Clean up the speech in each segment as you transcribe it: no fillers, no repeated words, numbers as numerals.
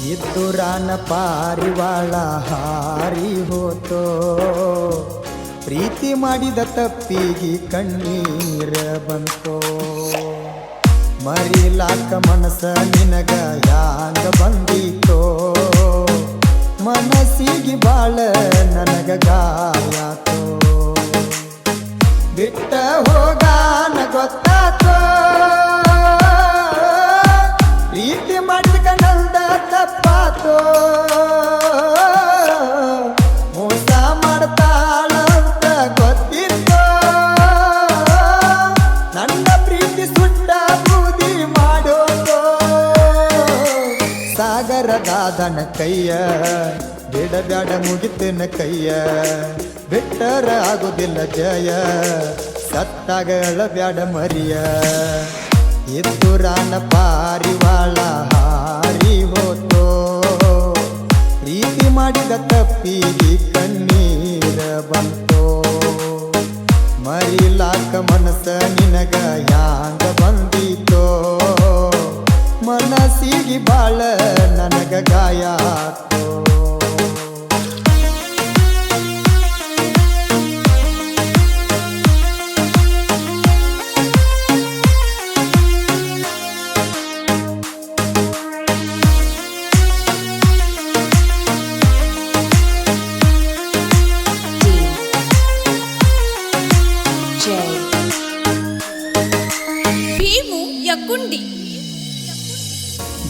ಇದ್ದುರಾನ ಪಾರಿವಾಳ ಹಾರಿ ಹೋತೋ ಪ್ರೀತಿ ಮಾಡಿದ ತಪ್ಪಿಗೆ ಕಣ್ಣೀರ ಬಂತೋ ಮರಿಲಾಕ ಮನಸ ನಿನಗ ಯಾಂಗ ಬಂದಿತೋ ಮನಸ್ಸಿಗೆ ಬಾಳ ನನಗ ಗಾಯಾತೋ ಬಿಟ್ಟ ಹೋಗಾನ ಗೊತ್ತಾತೋ ಪ್ರೀತಿ ಮಾಡಿದ ಕಣ್ಣಲ್ದ ತಪ್ಪಾತೋ ಮೋಸ ಮಾಡ್ತಾಳಂತ ಗೊತ್ತಿತ್ತೋ ನನ್ನ ಪ್ರೀತಿ ಸುಟ್ಟ ಬೂದಿ ಮಾಡೋದು ಸಾಗರದಾದನ ಕೈಯ ಬಿಡಬ್ಯಾಡ ಮುಗಿತನ ಕೈಯ ಬಿಟ್ಟರ ಆಗುದಿಲ್ಲ ಜಯ ಸತ್ತಾಗ ಅಳಬ್ಯಾಡ ಮರಿಯ ಇದ್ದುರಾನ ಪಾರಿವಾಳ ಹಾರಿ ಹೋತೋ ಪ್ರೀತಿ ಮಾಡಿದ ತಪ್ಪಿಗೆ ಕಣ್ಣೀರ ಬಂತೋ ಮರಿಲಾಕ ಮನಸ್ಸ ನಿನಗ ಯಾಂಗ ಬಂದಿತೋ ಮನಸ್ಸಿಗೆ ಬಾಳ ನನಗ ಗಾಯಾತೋ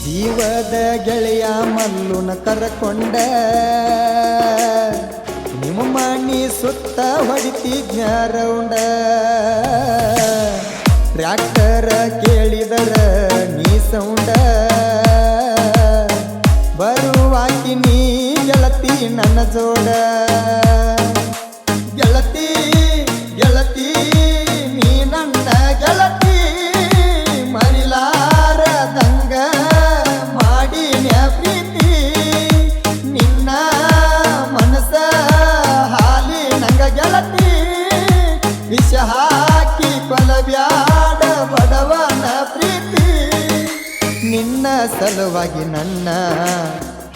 ಜೀವದ ಗೆಳೆಯ ಮಲ್ಲುನ ಕರಕೊಂಡ ನಿಮ್ಮ ಮಣಿ ಸುತ್ತ ಹೊಡಿತಿದ್ನ ರೌಂಡ ಟ್ರ್ಯಾಕ್ಟರ ಕೇಳಿದರ ನೀ ಸೌಂಡ ಬರುವಾಕಿ ನೀ ಗೆಳತಿ ನನ್ನ ಜೋಡ ಗೆಳತಿ ಗೆಳತಿ ನೀ ನನ್ನ ಗೆಳತಿ ಮರಿಲಾರದಂಗ ವಿಷ ಹಾಕಿ ಕೊಲಬ್ಯಾಡ ಬಡವನ ಪ್ರೀತಿ ನಿನ್ನ ಸಲುವಾಗಿ ನನ್ನ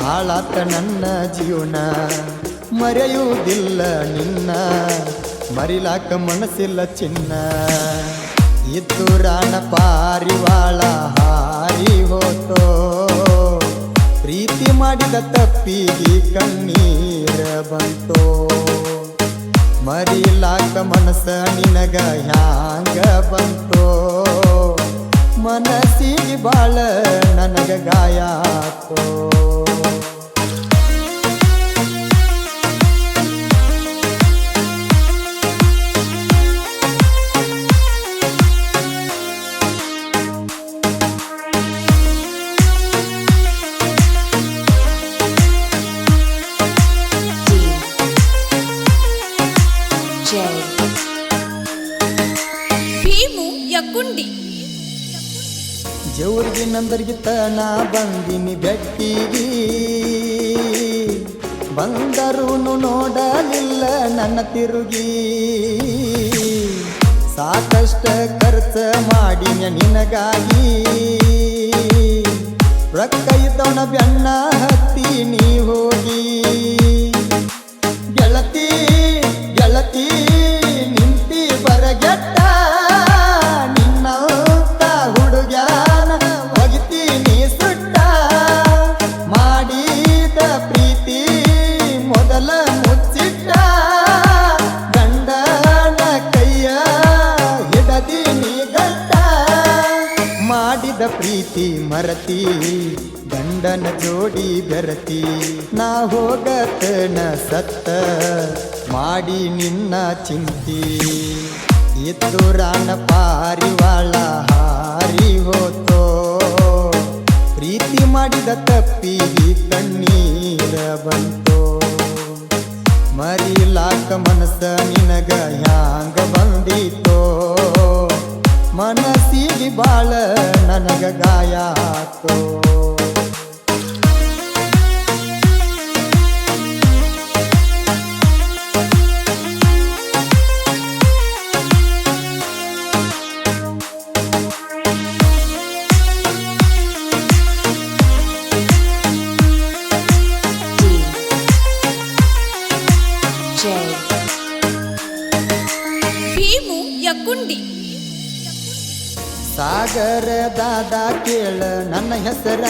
ಹಾಳಾತ ನನ್ನ ಜೀವನ ಮರೆಯುವುದಿಲ್ಲ ನಿನ್ನ ಮರಿಲಾಕ ಮನಸ್ಸಿಲ್ಲ ಚಿನ್ನ ಇದ್ದುರಾನ ಪಾರಿವಾಳ ಹಾರಿ ಹೋತೋ ಪ್ರೀತಿ ಮಾಡಿದ ತಪ್ಪಿಗೆ ಕಣ್ಣೀರ ಬಂತೋ ಮರಿಲಾಕ ಮನಸ್ಸ ನಿನಗ ಹ್ಯಾಂಗ ಬಂತೋ ಮನಸ್ಸಿಗೆ ಬಾಳ ನನಗ ಗಾಯಾತೋ ಜೌರ್ಗಿ ನಂದರ್ಗಿತ್ತ ನಾ ಬಂದಿನಿ ಬೆಟ್ಟಿಗಿ ಬಂದರೂನು ನೋಡಲಿಲ್ಲ ನನ್ನ ತಿರುಗಿ ಸಾಕಷ್ಟ ಖರ್ಚ ಮಾಡಿನ ನಿನಗಾಗಿ ರೊಕ್ಕ ಇದ್ದವನ ಬೆನ್ನ ಹತ್ತಿ ನೀ ಹೋಗಿ ಗೆಳತಿ ಗೆಳತಿ ನಿಂತಿ ಬರಗೆಟ್ಟ ಮಾಡಿದ ಪ್ರೀತಿ ಮರತಿ ಗಂಡನ ಜೋಡಿ ಬೆರತಿ ನಾ ಹೋಗತನ ಸತ್ತ ಮಾಡಿ ನಿನ್ನ ಚಿಂತಿ ಇದ್ದುರಾನ ಪಾರಿವಾಳ ಹಾರಿ ಹೋತೋ ಪ್ರೀತಿ ಮಾಡಿದ ತಪ್ಪಿಗೆ ಕಣ್ಣೀರ ಬಂತೋ ಮರಿಲಾಕ ಮನಸ್ಸ ನಿನಗ ಹ್ಯಾಂಗ ಬಂದಿತೋ ಮನಸ್ಸಿಗೆ ಬಾಳ ನನಗ ಗಾಯಾತೋ ಸಾಗರ ದಾದ ಕೇಳ ನನ್ನ ಹೆಸರ,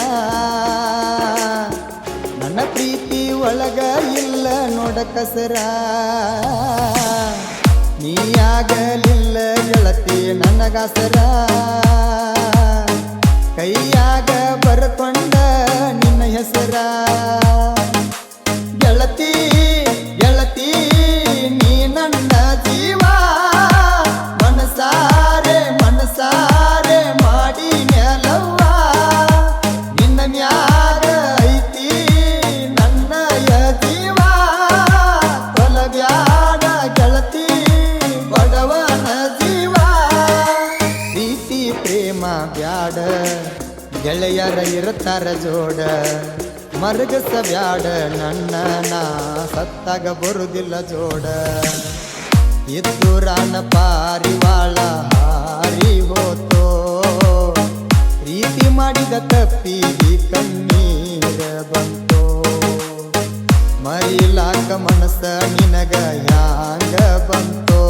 ನನ್ನ ಪ್ರೀತಿ ಒಳಗ ಇಲ್ಲ ನೋಡ ಕಸರ. ನೀಯಾಗಲಿಲ್ಲ ಗೆಳತಿ ನನಗಾಸರ, ಕೈಯಾಗ ಬರ್ಕೊಂಡ ನಿನ್ನ ಹೆಸರ. ಗೆಳತಿ ಗೆಳತಿ ನೀ ನನ್ನ ಜೀವ, ಮನಸಾರೆ ಮನಸಾರೆ ಮಾಡಿ ನೆಲವ್ವ. ನಿನ್ನ ಮ್ಯಾಗ ಐತಿ ನನ್ನಯ ಜೀವ, ತೊಲಬ್ಯಾಡ ಗೆಳತಿ ಬಡವನ ಜೀವ. ಪ್ರೀತಿ ಪ್ರೇಮ ಬ್ಯಾಡ ಗೆಳೆಯರ ಇರ್ತಾರ ಜೋಡ, ಮರಗಸ ಬ್ಯಾಡ ನನ್ನ ನಾ ಸತ್ತಾಗ ಬರುದಿಲ್ಲ ಜೋಡ. ಇದ್ದೂರಾನ ಪಾರಿವಾಳ ಹಾರಿ ಹೋತೋ, ಪ್ರೀತಿ ಮಾಡಿದ ತಪ್ಪಿಗೆ ಕಣ್ಣೀರ ಬಂತೋ. ಮರಿಲಾಕ ಮನಸ್ಸ ನಿನಗ ಹ್ಯಾಂಗ ಬಂತೋ,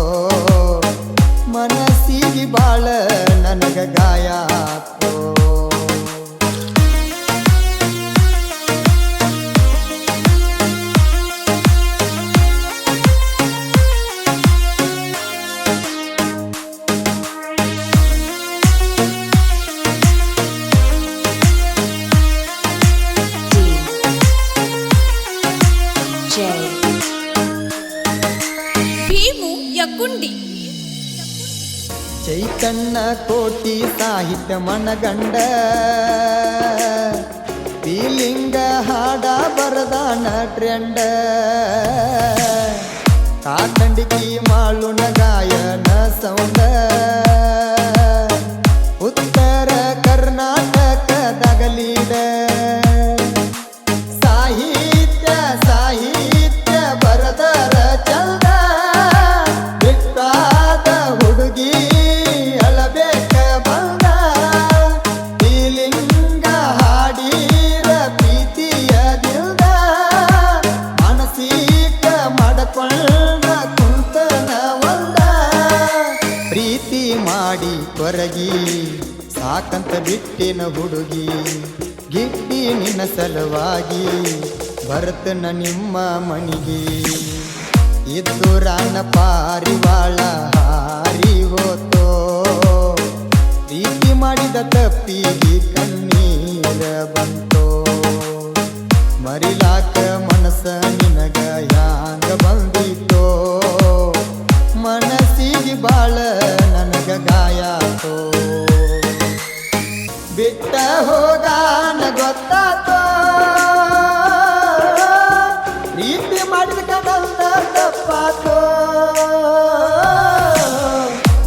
ಮನಸ್ಸಿಗೆ ಬಾಳ ನನಗ ಗಾಯ ಆತೋ. ಭೀಮು ಯಕ್ಕುಂಡಿ ಚೈತನ್ಯ ಕೋಟಿ ಸಾಹಿತ್ಯ ಮನಗಂಡ, ಫೀಲಿಂಗ ಹಾಡ ಬರದಾನ ಟ್ರೆಂಡ. ಕಾಕಂಡಿಕಿ ಮಾಳುನ ಗಾಯನ ಸೌಂಡ, ಉತ್ತರ ಕರ್ನಾಟಕದಾಗ ಲೀಡ. ಸಾಹಿತ್ಯ ಸಾಹಿತ್ಯ ಬರದರ ಚಂದ, ಬಿಟ್ಟಾದ ಹುಡುಗಿ ಅಳಬೇಕ ಬಂದ. ಫೀಲಿಂಗ ಹಾಡಿರ ಪ್ರೀತಿಯ ದಿಲ್ದ, ಮಾನಸಿಕ ಮಾಡಕೊಂಡ ಕುಂತನ ಒಂದ. ಪ್ರೀತಿ ಮಾಡಿ ಕೊರಗಿ ಸಾಕಂತ ಬಿಟ್ಟಿನ ಹುಡುಗಿ, ಗಿಟ್ಟಿ ನಿನ್ನ ಸಲುವಾಗಿ ಬರ್ತನ ನಿಮ್ಮ ಮನಿಗೆ. ಇದ್ದೂರಾನ ಪಾರಿವಾಳ ಹಾರಿ ಹೋತೋ, ಪ್ರೀತಿ ಮಾಡಿದ ತಪ್ಪಿಗೆ ಕಣ್ಣೀರ ಬಂತೋ. ಮರಿಲಾಕ ಮನಸ್ಸ ನಿನಗ ಹ್ಯಾಂಗ ಬಂದಿತೋ, ಮನಸ್ಸಿಗೆ ಬಾಳ ನನಗ ಗಾಯ ಆತೋ. ಬಿಟ್ಟ ಹೋಗಾನ ಗೊತ್ತಾತೋ, ಪ್ರೀತಿ ಮಾಡಿದ ಕಡಲ್ದ ತಪ್ಪಾತೋ.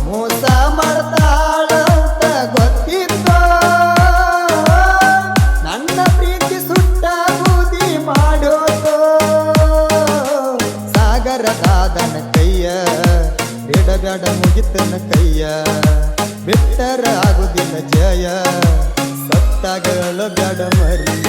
ಮೋಸ ಮಾಡ್ತಾಳಂತ ಗೊತ್ತಿತ್ತೋ, ನನ್ನ ಪ್ರೀತಿ ಸುಟ್ಟ ಬೂದಿ ಮಾಡೋತೋ. ಸಾಗರದಾದನ ಕೈಯ ಬಿಡಬೇಡ ಮುಗಿತನ ಕೈಯ, ಬಿಟ್ಟರ ಆಗುದಿಲ್ಲ ಜಯ, ಸತ್ತಾಗಲ ಬ್ಯಾಡ ಮರಿಯ.